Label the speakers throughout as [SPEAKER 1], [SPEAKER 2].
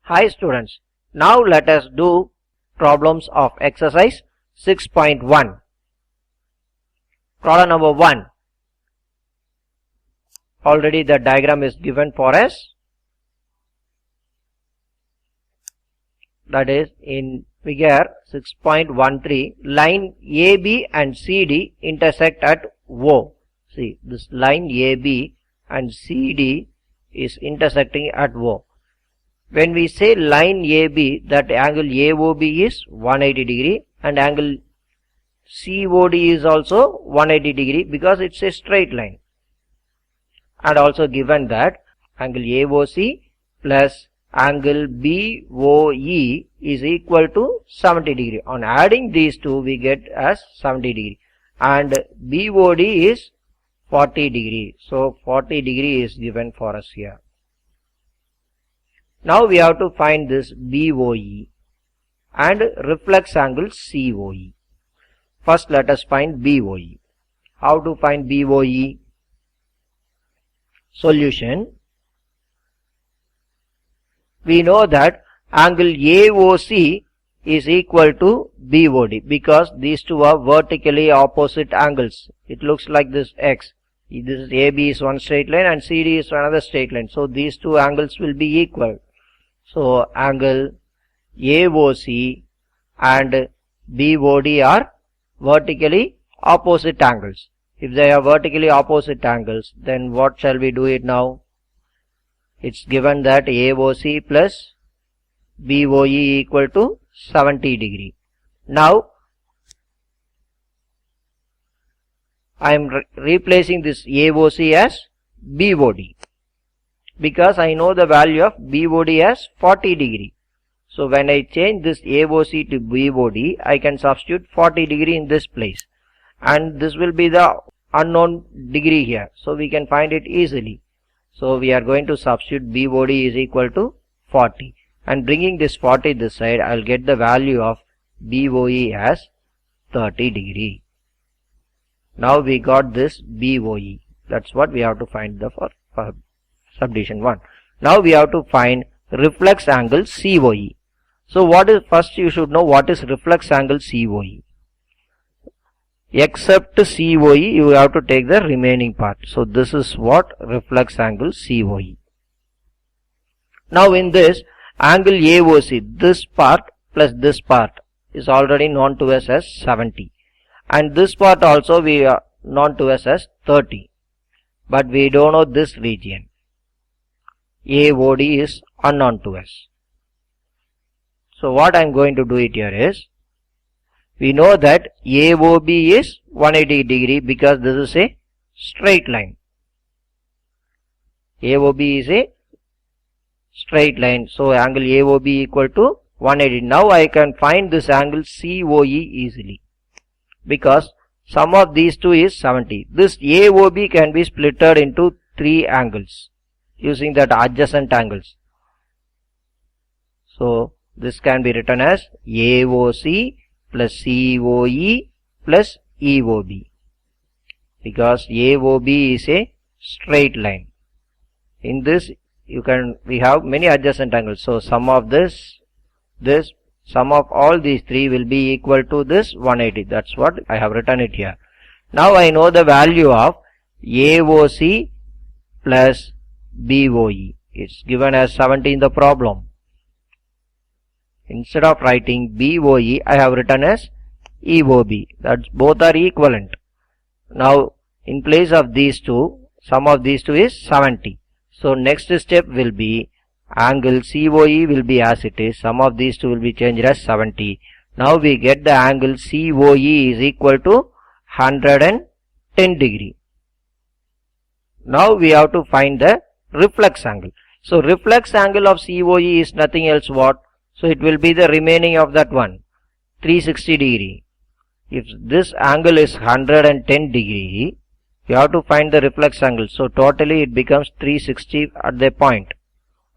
[SPEAKER 1] Hi students, now let us do problems of exercise 6.1. Problem number 1. Already the diagram is given for us. That is in figure 6.13, line AB and CD intersect at O. See, this line AB and CD is intersecting at O. When we say line AB, that angle AOB is 180 degree and angle COD is also 180 degree because it's a straight line. And also given that angle AOC plus angle BOE is equal to 70 degree. On adding these two, we get as 70 degree. And BOD is 40 degree. So 40 degree is given for us here. Now we have to find this BOE and reflex angle COE. First let us find BOE. How to find BOE? Solution. We know that angle AOC is equal to BOD because these two are vertically opposite angles. It looks like this X. This is AB is one straight line and CD is another straight line. So these two angles will be equal. So angle AOC and BOD are vertically opposite angles. If they are vertically opposite angles, then what shall we do it now? It's given that AOC plus BOE equal to 70 degree. Now I am replacing this AOC as BOD because I know the value of BOD as 40 degree. So when I change this AOC to BOD, I can substitute 40 degree in this place. And this will be the unknown degree here. So we can find it easily. So we are going to substitute BOD is equal to 40. And bringing this 40 this side, I will get the value of BOE as 30 degree. Now we got this BOE. That's what we have to find for subdivision 1. Now we have to find reflex angle COE. So what is, first you should know what is reflex angle COE. Except COE, you have to take the remaining part. So this is what reflex angle COE. Now in this angle AOC, this part plus this part is already known to us as 70. And this part also we are known to us as 30. But we don't know this region. AOD is unknown to us. So what I am going to do it here is, we know that AOB is 180 degree because this is a straight line. AOB is a straight line. So angle AOB equal to 180. Now I can find this angle COE easily because sum of these two is 70. This AOB can be splitted into 3 angles using that adjacent angles. So this can be written as AOC plus COE plus EOB because AOB is a straight line. In this we have many adjacent angles. So sum of sum of all these 3 will be equal to this 180. That's what I have written it here. Now I know the value of AOC plus BOE. It's given as 70 in the problem. Instead of writing BOE, I have written as EOB. That's both are equivalent. Now in place of these two, sum of these two is 70. So next step will be angle COE will be as it is. Sum of these two will be changed as 70. Now we get the angle COE is equal to 110 degree. Now we have to find the reflex angle. So reflex angle of COE is nothing else what? So it will be the remaining of that one, 360 degree. If this angle is 110 degree, you have to find the reflex angle. So totally it becomes 360 at the point.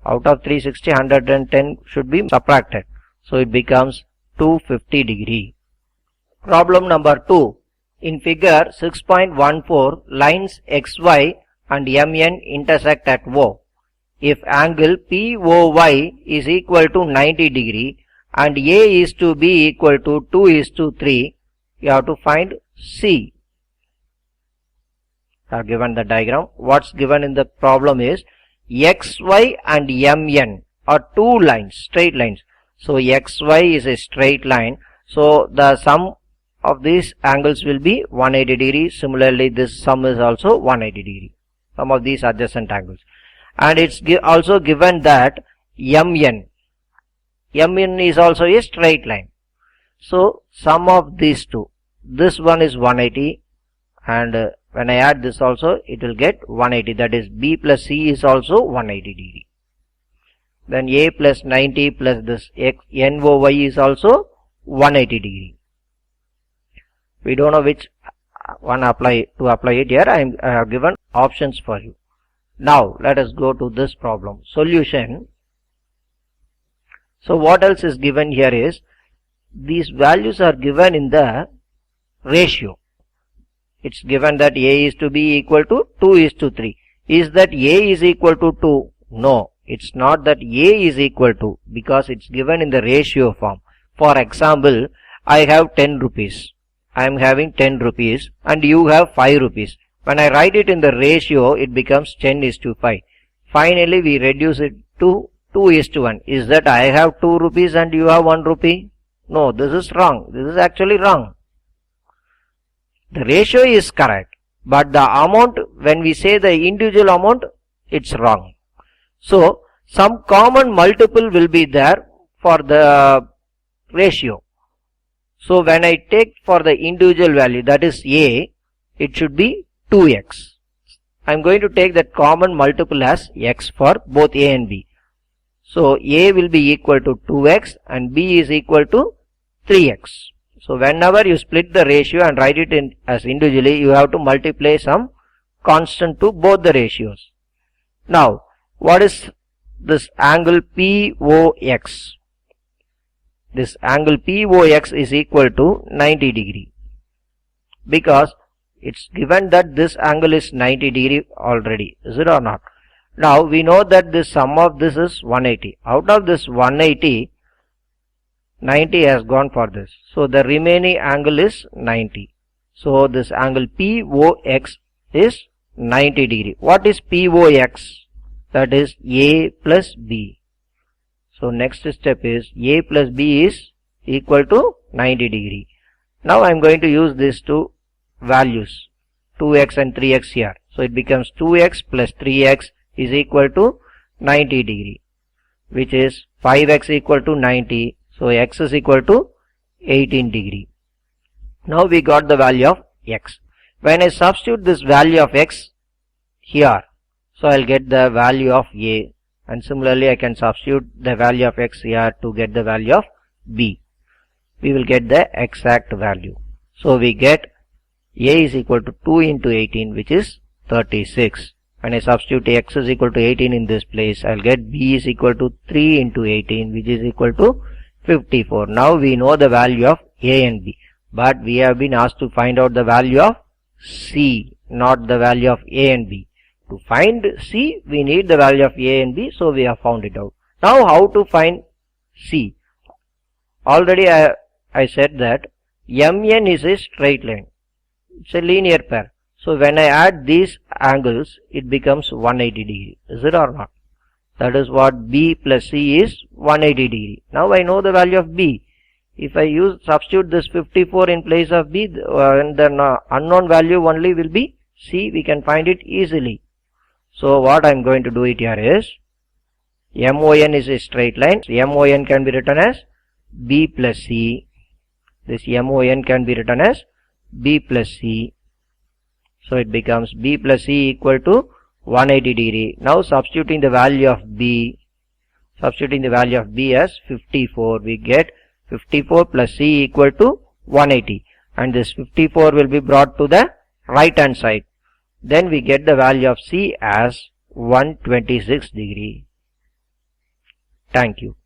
[SPEAKER 1] Out of 360, 110 should be subtracted. So it becomes 250 degree. Problem number 2. In figure 6.14, lines XY and MN intersect at O. if angle POY is equal to 90 degree and A is to be equal to 2:3, you have to find C. I have given the diagram. What's given in the problem is XY and MN are two lines, straight lines. So XY is a straight line. So the sum of these angles will be 180 degree. Similarly, this sum is also 180 degree. Some of these adjacent angles. And it's also given that MN is also a straight line. So sum of these two, this one is 180, and when I add this also, it will get 180. That is B plus C is also 180 degree. Then A plus 90 plus this NOY is also 180 degree. We don't know which one to apply it here. I have given options for you. Now let us go to this problem. Solution. So what else is given here is, these values are given in the ratio. It's given that A is to be equal to 2:3. Is that A is equal to 2? No, it's not that A is equal to, because it's given in the ratio form. For example, I have 10 rupees. I am having 10 rupees and you have 5 rupees. When I write it in the ratio, it becomes 10:5. Finally, we reduce it to 2:1. Is that I have 2 rupees and you have 1 rupee? No, this is wrong. This is actually wrong. The ratio is correct, but the amount, when we say the individual amount, it's wrong. So, some common multiple will be there for the ratio. So, when I take for the individual value, that is A, it should be 2x. I am going to take that common multiple as x for both A and B. So, A will be equal to 2x and B is equal to 3x. So, whenever you split the ratio and write it in as individually, you have to multiply some constant to both the ratios. Now, what is this angle POX? This angle POX is equal to 90 degree, because it's given that this angle is 90 degree already. Is it or not? Now, we know that the sum of this is 180. Out of this 180, 90 has gone for this. So, the remaining angle is 90. So, this angle POX is 90 degree. What is POX? That is A plus B. So, next step is A plus B is equal to 90 degree. Now, I am going to use these two values, 2x and 3x here. So, it becomes 2x plus 3x is equal to 90 degree, which is 5x equal to 90. So, x is equal to 18 degree. Now, we got the value of x. When I substitute this value of x here, so I will get the value of A, and similarly I can substitute the value of x here to get the value of B. We will get the exact value. So, we get A is equal to 2 into 18, which is 36. When I substitute x is equal to 18 in this place, I will get B is equal to 3 into 18, which is equal to 54. Now, we know the value of A and B, but we have been asked to find out the value of C, not the value of A and B. To find C, we need the value of A and B, so we have found it out. Now, how to find C? Already I said that MN is a straight line. It's a linear pair. So, when I add these angles, it becomes 180 degree. Is it or not? That is what B plus C is 180 degree. Now, I know the value of B. If I substitute this 54 in place of B, and the unknown value only will be C, we can find it easily. So, what I am going to do it here is, MON is a straight line. MON can be written as B plus C. This MON can be written as B plus C. So, it becomes B plus C equal to 180 degree. Now, substituting the value of B as 54, we get 54 plus C equal to 180, and this 54 will be brought to the right hand side. Then we get the value of C as 126 degree. Thank you.